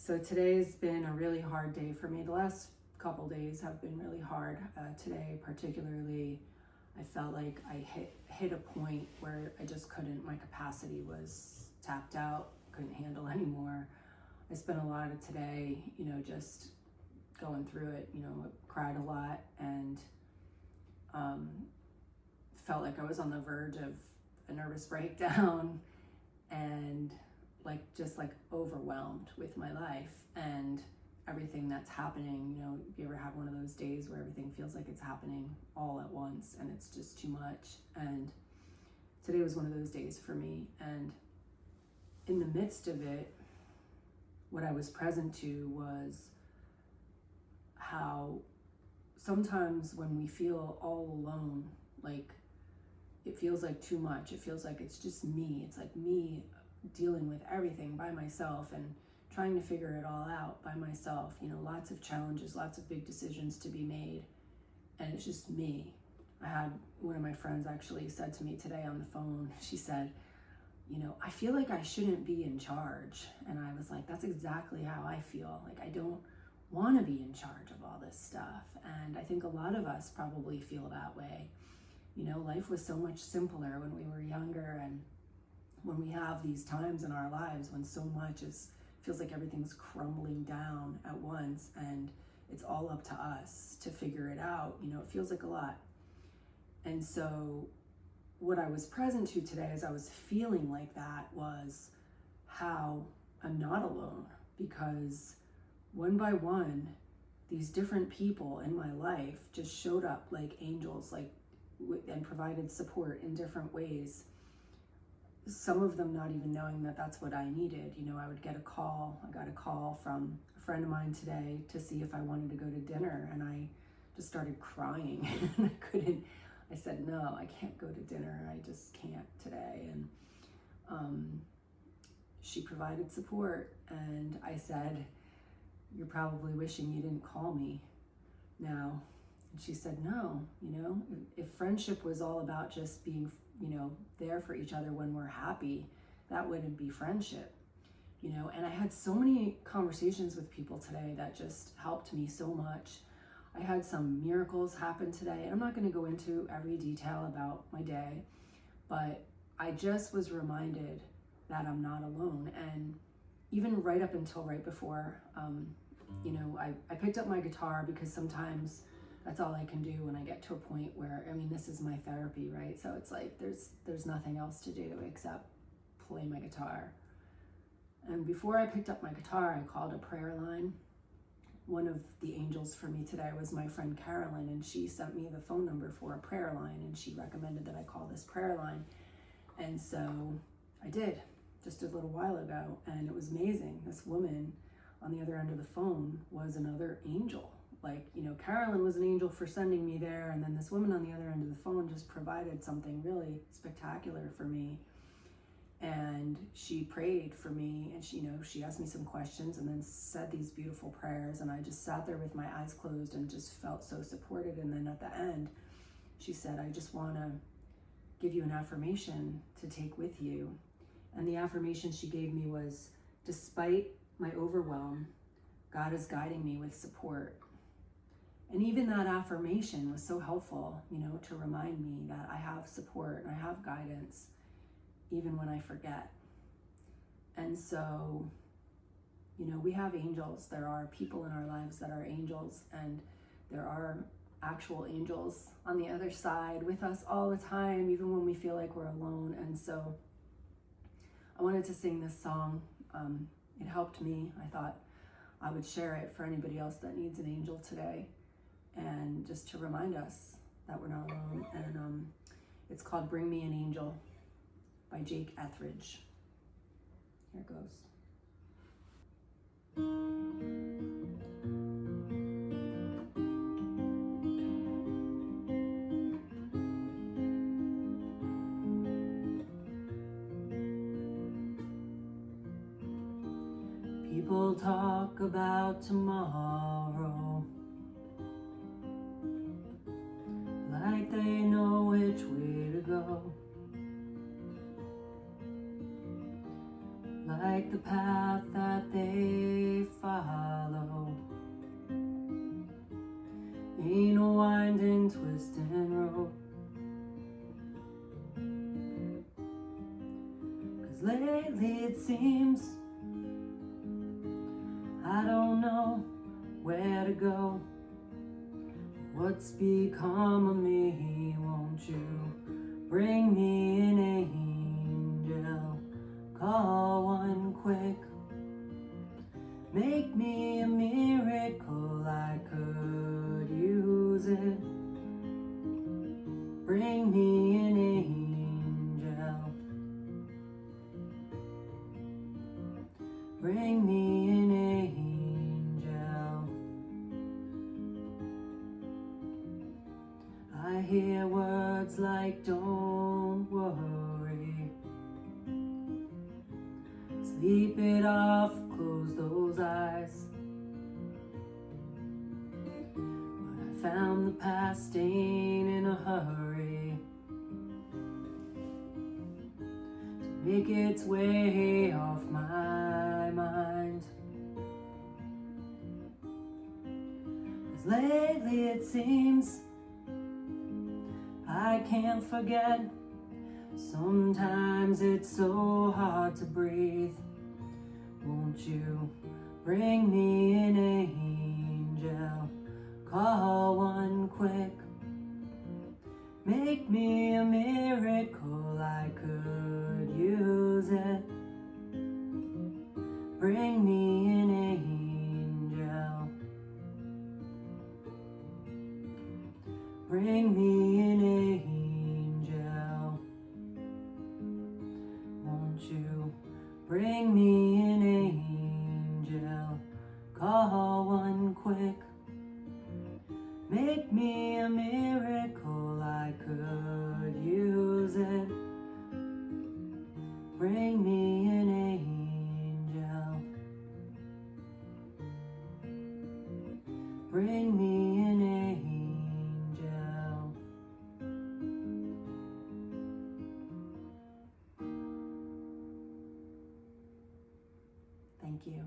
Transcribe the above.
So today's been a really hard day for me. The last couple days have been really hard. Today particularly, I felt like I hit a point where I just couldn't, my capacity was tapped out, couldn't handle anymore. I spent a lot of today, just going through it, cried a lot and felt like I was on the verge of a nervous breakdown and just overwhelmed with my life and everything that's happening. You ever had one of those days where everything feels like it's happening all at once and it's just too much? And today was one of those days for me. And in the midst of it, what I was present to was how sometimes when we feel all alone, it feels like too much. It feels like it's just me. It's like me dealing with everything by myself and trying to figure it all out by myself. Lots of challenges, lots of big decisions to be made, and it's just me. I had one of my friends actually said to me today on the phone, she said, I feel like I shouldn't be in charge. And I was like, that's exactly how I feel. I don't want to be in charge of all this stuff. And I think a lot of us probably feel that way. Life was so much simpler when we were younger, and when we have these times in our lives when so much feels like everything's crumbling down at once and it's all up to us to figure it out, it feels like a lot. And so what I was present to today as I was feeling like that was how I'm not alone, because one by one, these different people in my life just showed up like angels, and provided support in different ways. Some of them not even knowing that that's what I needed. I would get a call. I got a call from a friend of mine today to see if I wanted to go to dinner, and I just started crying. I said, no, I can't go to dinner. I just can't today. And she provided support, and I said, you're probably wishing you didn't call me now. And she said, no, if friendship was all about just being, there for each other when we're happy, that wouldn't be friendship, and I had so many conversations with people today that just helped me so much. I had some miracles happen today, and I'm not going to go into every detail about my day, but I just was reminded that I'm not alone. And even right up until right before, I picked up my guitar because sometimes that's all I can do when I get to a point where, this is my therapy, right? So it's like there's nothing else to do except play my guitar. And before I picked up my guitar, I called a prayer line. One of the angels for me today was my friend Carolyn, and she sent me the phone number for a prayer line, and she recommended that I call this prayer line. And so I did just a little while ago, and it was amazing. This woman on the other end of the phone was another angel. Carolyn was an angel for sending me there, and then this woman on the other end of the phone just provided something really spectacular for me. And she prayed for me, and she asked me some questions and then said these beautiful prayers, and I just sat there with my eyes closed and just felt so supported. And then at the end, she said, I just want to give you an affirmation to take with you. And the affirmation she gave me was, despite my overwhelm, God is guiding me with support. And even that affirmation was so helpful, to remind me that I have support and I have guidance, even when I forget. And so, we have angels. There are people in our lives that are angels, and there are actual angels on the other side with us all the time, even when we feel like we're alone. And so I wanted to sing this song. It helped me. I thought I would share it for anybody else that needs an angel today, and just to remind us that we're not alone. And it's called Bring Me an Angel by Jake Etheridge. Here it goes. People talk about tomorrow like they know which way to go, like the path that they they follow. Ain't a winding, twisting road. 'Cause lately it seems I don't know where to go. What's become of me? Won't you bring me an angel? Call one quick. Make me a miracle, I could use it. Bring me an angel. Bring me an angel. I hear words like don't worry. Sleep it off, close those eyes. But I found the past ain't in a hurry to make its way off my mind. 'Cause lately it seems I can't forget. Sometimes it's so hard to breathe. Won't you bring me an angel? Call one quick. Make me a miracle, I could use it. Bring me an angel. Bring me an angel. Won't you bring me an angel? Call one quick. Make me a miracle, I could use it. Bring me an angel. Bring me an angel. Thank you.